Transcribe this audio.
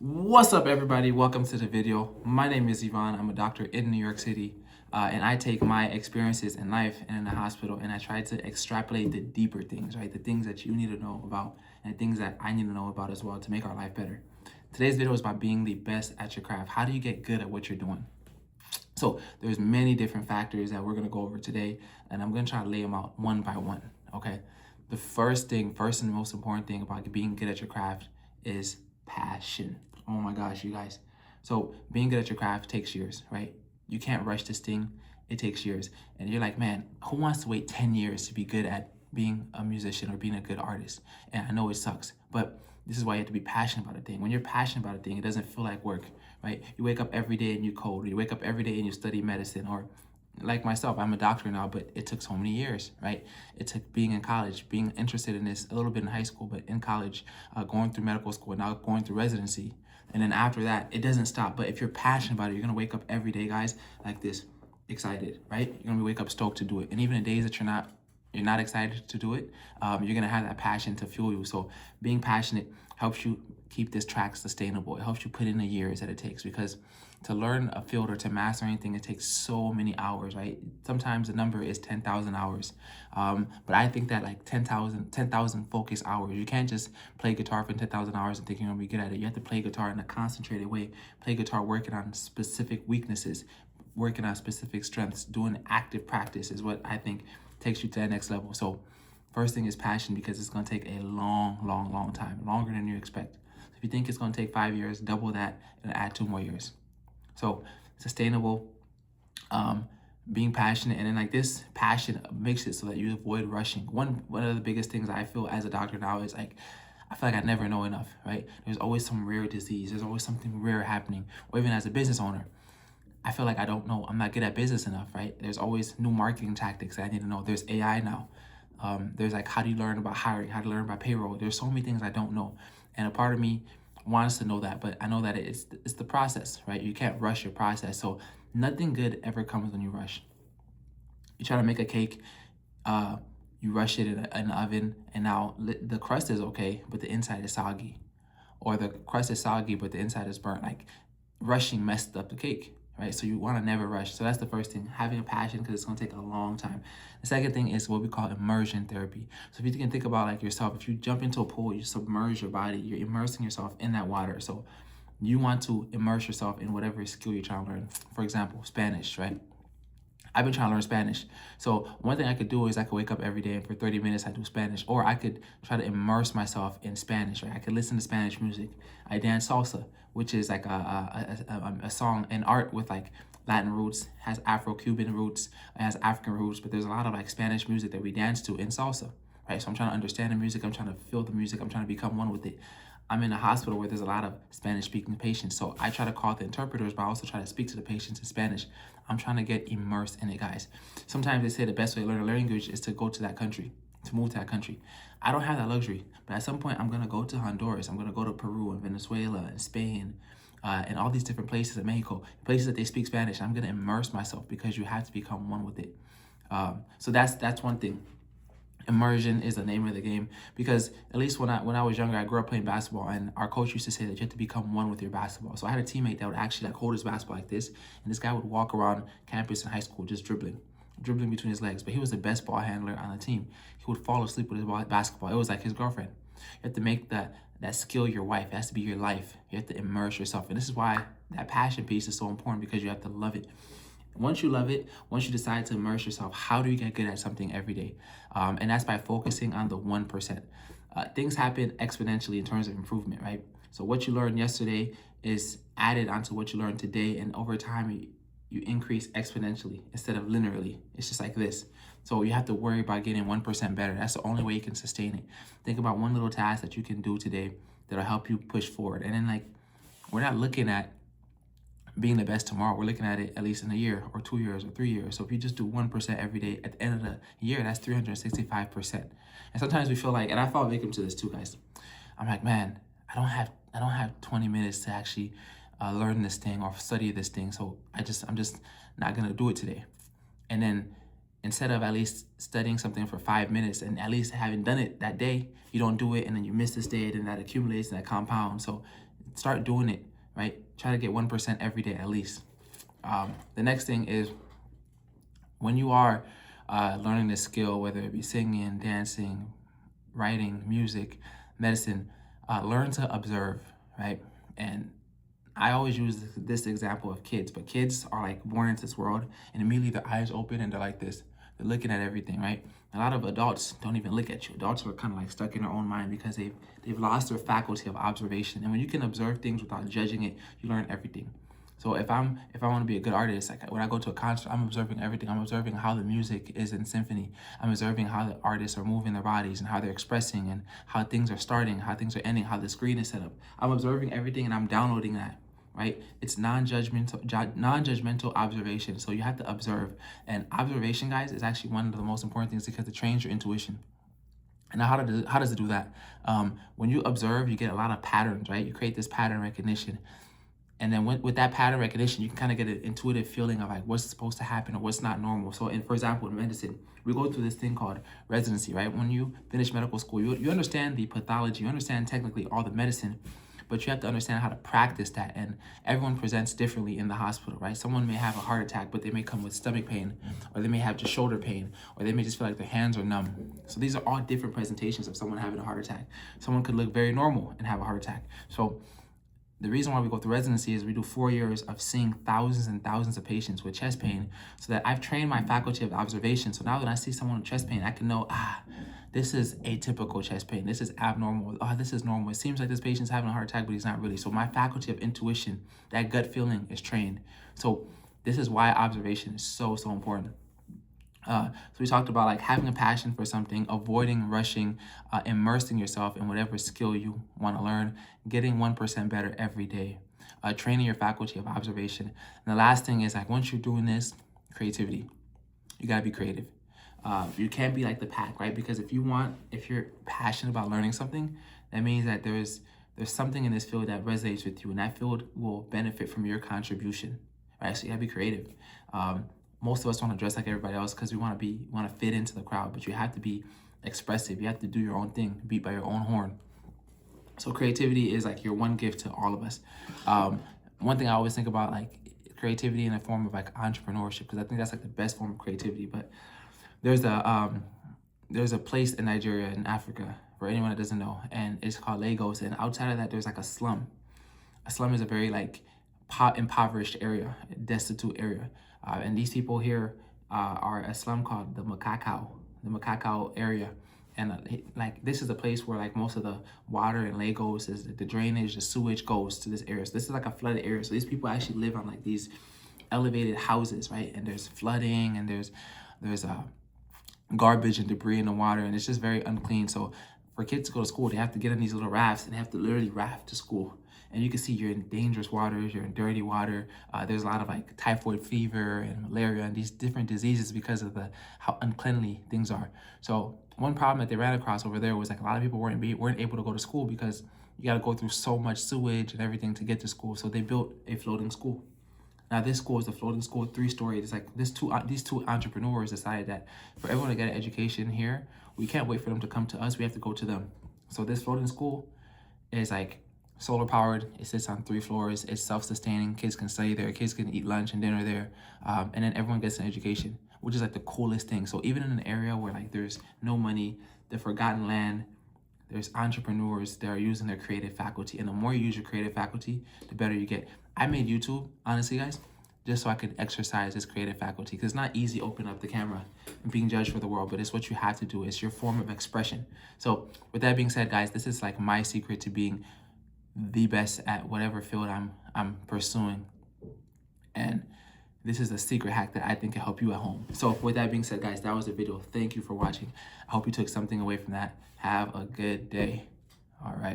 What's up, everybody? Welcome to the video. My name is Yvonne. I'm a doctor in New York City, and I take my experiences in life and in the hospital, and I try to extrapolate the deeper things, right? The things that you need to know about, and things that I need to know about as well to make our life better. Today's video is about being the best at your craft. How do you get good at what you're doing? So there's many different factors that we're gonna go over today, and I'm gonna try to lay them out one by one. Okay. The first and most important thing about being good at your craft is passion. Oh my gosh, you guys. So being good at your craft takes years, right? You can't rush this thing. It takes years. And you're like, man, who wants to wait 10 years to be good at being a musician or being a good artist? And I know it sucks, but this is why you have to be passionate about a thing. When you're passionate about a thing, it doesn't feel like work, right? You wake up every day and you code, or you wake up every day and you study medicine, or like myself, I'm a doctor now, but it took so many years, right? It took being in college, being interested in this a little bit in high school, but in college, going through medical school, now going through residency. And then after that, it doesn't stop. But if you're passionate about it, you're gonna wake up every day, guys, like this, excited, right? You're gonna wake up stoked to do it. And even the days that you're not excited to do it, you're gonna have that passion to fuel you. So being passionate helps you keep this track sustainable. It helps you put in the years that it takes, because to learn a field or to master anything, it takes so many hours, right? Sometimes the number is 10,000 hours. But I think that like 10,000 focus hours. You can't just play guitar for 10,000 hours and think you're gonna be good at it. You have to play guitar in a concentrated way, play guitar working on specific weaknesses, working on specific strengths, doing active practice is what I think takes you to the next level. So first thing is passion, because it's going to take a long time, longer than you expect. So if you think it's going to take 5 years, double that and add 2 more years. So sustainable, being passionate, and then like this passion makes it so that you avoid rushing. One of the biggest things I feel as a doctor now is like, I feel like I never know enough, right? There's always some rare disease. There's always something rare happening. Or even as a business owner, I feel like I don't know. I'm not good at business enough, right? There's always new marketing tactics that I need to know. There's AI now. There's like, how do you learn about hiring? How to learn about payroll? There's so many things I don't know. And a part of me wants to know that, but I know that it's the process, right? You can't rush your process. So nothing good ever comes when you rush. You try to make a cake, you rush it in an oven, and now the crust is okay, but the inside is soggy. Or the crust is soggy, but the inside is burnt. Like, rushing messed up the cake, right? So you want to never rush. So that's the first thing, having a passion, because it's going to take a long time. The second thing is what we call immersion therapy. So if you can think about like yourself, if you jump into a pool, you submerge your body, you're immersing yourself in that water. So you want to immerse yourself in whatever skill you're trying to learn. For example, Spanish, right? I've been trying to learn Spanish. So one thing I could do is I could wake up every day and for 30 minutes I do Spanish, or I could try to immerse myself in Spanish, right? I could listen to Spanish music. I dance salsa, which is like a song and art with like Latin roots, has Afro-Cuban roots, it has African roots, but there's a lot of like Spanish music that we dance to in salsa, right? So I'm trying to understand the music, I'm trying to feel the music, I'm trying to become one with it. I'm in a hospital where there's a lot of Spanish-speaking patients, so I try to call the interpreters, but I also try to speak to the patients in Spanish. I'm trying to get immersed in it, guys. Sometimes they say the best way to learn a language is to go to that country, to move to that country. I don't have that luxury, but at some point I'm gonna go to Honduras, I'm gonna go to Peru and Venezuela and Spain, and all these different places in Mexico, places that they speak Spanish. I'm gonna immerse myself, because you have to become one with it. So that's one thing. Immersion is the name of the game, because at least when I was younger, I grew up playing basketball, and our coach used to say that you have to become one with your basketball. So I had a teammate that would actually like hold his basketball like this, and this guy would walk around campus in high school just dribbling between his legs. But he was the best ball handler on the team. He would fall asleep with his basketball. It was like his girlfriend. You have to make that skill your wife. It has to be your life. You have to immerse yourself, and this is why that passion piece is so important, because you have to love it. Once you love it, once you decide to immerse yourself, how do you get good at something every day? And that's by focusing on the 1%. Things happen exponentially in terms of improvement, right? So what you learned yesterday is added onto what you learned today, and over time, you increase exponentially instead of linearly. It's just like this. So you have to worry about getting 1% better. That's the only way you can sustain it. Think about one little task that you can do today that'll help you push forward. And then like, we're not looking at being the best tomorrow. We're looking at it at least in a year or 2 years or 3 years. So if you just do 1% every day, at the end of the year, that's 365%. And sometimes we feel like, and I fall victim to this too, guys. I'm like, man, I don't have 20 minutes to actually learn this thing or study this thing. So I'm just not gonna do it today. And then instead of at least studying something for 5 minutes and at least having done it that day, you don't do it, and then you miss this day, and that accumulates and that compounds. So start doing it, right? Try to get 1% every day at least. The next thing is when you are learning this skill, whether it be singing, dancing, writing, music, medicine, learn to observe, right? And I always use this example of kids, but kids are like born into this world and immediately their eyes open and they're like this. They're looking at everything, right? A lot of adults don't even look at you. Adults are kind of like stuck in their own mind because they've lost their faculty of observation. And when you can observe things without judging it, you learn everything. So if I want to be a good artist, like when I go to a concert, I'm observing everything. I'm observing how the music is in symphony. I'm observing how the artists are moving their bodies and how they're expressing and how things are starting, how things are ending, how the screen is set up. I'm observing everything and I'm downloading that, right? It's non-judgmental observation. So you have to observe. And observation, guys, is actually one of the most important things because it trains your intuition. And now how does it do that? When you observe, you get a lot of patterns, right? You create this pattern recognition. And then with that pattern recognition, you can kind of get an intuitive feeling of like what's supposed to happen or what's not normal. So for example, in medicine, we go through this thing called residency, right? When you finish medical school, you understand the pathology, you understand technically all the medicine, but you have to understand how to practice that. And everyone presents differently in the hospital, right? Someone may have a heart attack, but they may come with stomach pain, or they may have just shoulder pain, or they may just feel like their hands are numb. So these are all different presentations of someone having a heart attack. Someone could look very normal and have a heart attack. So the reason why we go through residency is we do 4 years of seeing thousands and thousands of patients with chest pain so that I've trained my faculty of observation. So now when I see someone with chest pain, I can know, this is atypical chest pain. This is abnormal. This is normal. It seems like this patient's having a heart attack, but he's not really. So my faculty of intuition, that gut feeling is trained. So this is why observation is so, so important. So we talked about like having a passion for something, avoiding rushing, immersing yourself in whatever skill you want to learn, getting 1% better every day, training your faculty of observation. And the last thing is like once you're doing this, creativity. You got to be creative. You can't be like the pack, right? Because if you're passionate about learning something, that means that there's something in this field that resonates with you and that field will benefit from your contribution, right? So you got to be creative. Most of us want to dress like everybody else because we want to fit into the crowd, but you have to be expressive. You have to do your own thing, beat by your own horn. So creativity is like your one gift to all of us. One thing I always think about like creativity in a form of like entrepreneurship, because I think that's like the best form of creativity. But there's a place in Nigeria in Africa for anyone that doesn't know, and it's called Lagos. And outside of that, there's like a slum. A slum is a very like impoverished area, destitute area. And these people here are a slum called the Makakao area. And like this is a place where like most of the water in Lagos is the drainage, the sewage goes to this area. So this is like a flooded area. So these people actually live on like these elevated houses, right? And there's flooding and there's garbage and debris in the water, and it's just very unclean. So for kids to go to school, they have to get in these little rafts and they have to literally raft to school. And you can see you're in dangerous waters, you're in dirty water. There's a lot of like typhoid fever and malaria and these different diseases because of how uncleanly things are. So one problem that they ran across over there was like a lot of people weren't able to go to school because you got to go through so much sewage and everything to get to school. So they built a floating school. Now this school is a floating school, 3-story. It's like these two entrepreneurs decided that for everyone to get an education here, we can't wait for them to come to us. We have to go to them. So this floating school is like solar powered. It sits on 3 floors. It's self-sustaining. Kids can study there. Kids can eat lunch and dinner there. And then everyone gets an education, which is like the coolest thing. So even in an area where like there's no money, the forgotten land, there's entrepreneurs that are using their creative faculty. And the more you use your creative faculty, the better you get. I made YouTube, honestly, guys, just so I could exercise this creative faculty. Because it's not easy opening up the camera and being judged for the world, but it's what you have to do. It's your form of expression. So with that being said, guys, this is like my secret to being the best at whatever field I'm pursuing. And this is a secret hack that I think can help you at home. So with that being said, guys, that was the video. Thank you for watching. I hope you took something away from that. Have a good day. All right.